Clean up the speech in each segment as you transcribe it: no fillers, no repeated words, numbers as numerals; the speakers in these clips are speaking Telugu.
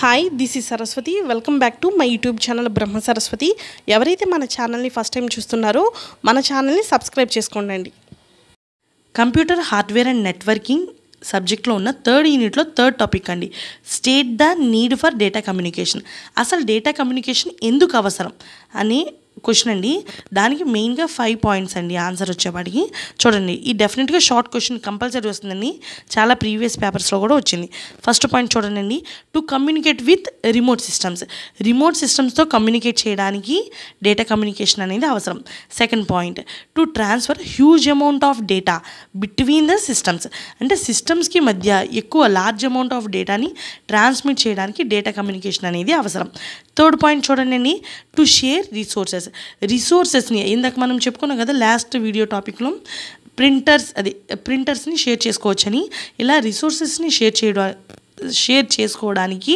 Hi this is Saraswathi. Welcome back to my YouTube channel Brahma Saraswathi. ఎవరైతే మన ఛానల్ని ఫస్ట్ టైం చూస్తున్నారో మన ఛానల్ని సబ్స్క్రైబ్ చేసుకోండి. కంప్యూటర్ హార్డ్వేర్ అండ్ నెట్వర్కింగ్ సబ్జెక్ట్లో ఉన్న థర్డ్ యూనిట్లో థర్డ్ టాపిక్ అండి. State the need for data communication. అసలు డేటా కమ్యూనికేషన్ ఎందుకు అవసరం అని క్వశ్చన్ అండి. దానికి మెయిన్గా 5 పాయింట్స్ అండి ఆన్సర్ వచ్చేవాడికి. చూడండి, ఈ డెఫినెట్గా షార్ట్ క్వశ్చన్ కంపల్సరీ వస్తుందండి. చాలా ప్రీవియస్ పేపర్స్లో కూడా వచ్చింది. ఫస్ట్ పాయింట్ చూడండి అండి, to communicate with remote systems. Remote సిస్టమ్స్తో కమ్యూనికేట్ చేయడానికి డేటా కమ్యూనికేషన్ అనేది అవసరం. Second point, to transfer huge amount of data between the systems. అంటే సిస్టమ్స్కి మధ్య ఎక్కువ లార్జ్ అమౌంట్ ఆఫ్ డేటాని ట్రాన్స్మిట్ చేయడానికి డేటా కమ్యూనికేషన్ అనేది అవసరం. థర్డ్ పాయింట్ చూడండి అండి, టు షేర్ రిసోర్సెస్ని ఇందాక మనం చెప్పుకున్నాం కదా లాస్ట్ వీడియో టాపిక్లో, ప్రింటర్స్ని షేర్ చేసుకోవచ్చని. ఇలా రిసోర్సెస్ని షేర్ చేసుకోవడానికి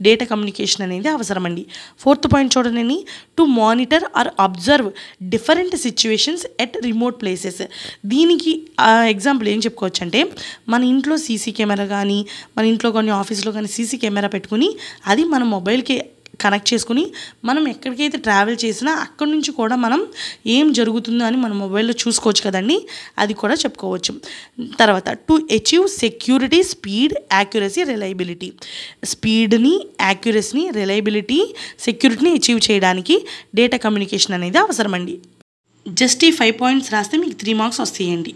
డేటా కమ్యూనికేషన్ అనేది అవసరం అండి. ఫోర్త్ పాయింట్ చూడండి, to monitor or observe different situations at remote places. దీనికి ఎగ్జాంపుల్ ఏం చెప్పుకోవచ్చు అంటే, మన ఇంట్లో సీసీ కెమెరా కానీ, మన ఇంట్లో కొన్ని ఆఫీస్లో కానీ సీసీ కెమెరా పెట్టుకుని అది మన మొబైల్కి కనెక్ట్ చేసుకుని మనం ఎక్కడికైతే ట్రావెల్ చేసినా అక్కడి నుంచి కూడా మనం ఏం జరుగుతుందో అని మన మొబైల్లో చూసుకోవచ్చు కదండి, అది కూడా చెప్పుకోవచ్చు. తర్వాత, to achieve security, speed, accuracy, reliability. స్పీడ్ని, యాక్యురసీని, రిలయబిలిటీ, సెక్యూరిటీని అచీవ్ చేయడానికి డేటా కమ్యూనికేషన్ అనేది అవసరమండి. జస్ట్ ఈ 5 పాయింట్స్ రాస్తే మీకు 3 మార్క్స్ వస్తాయండి.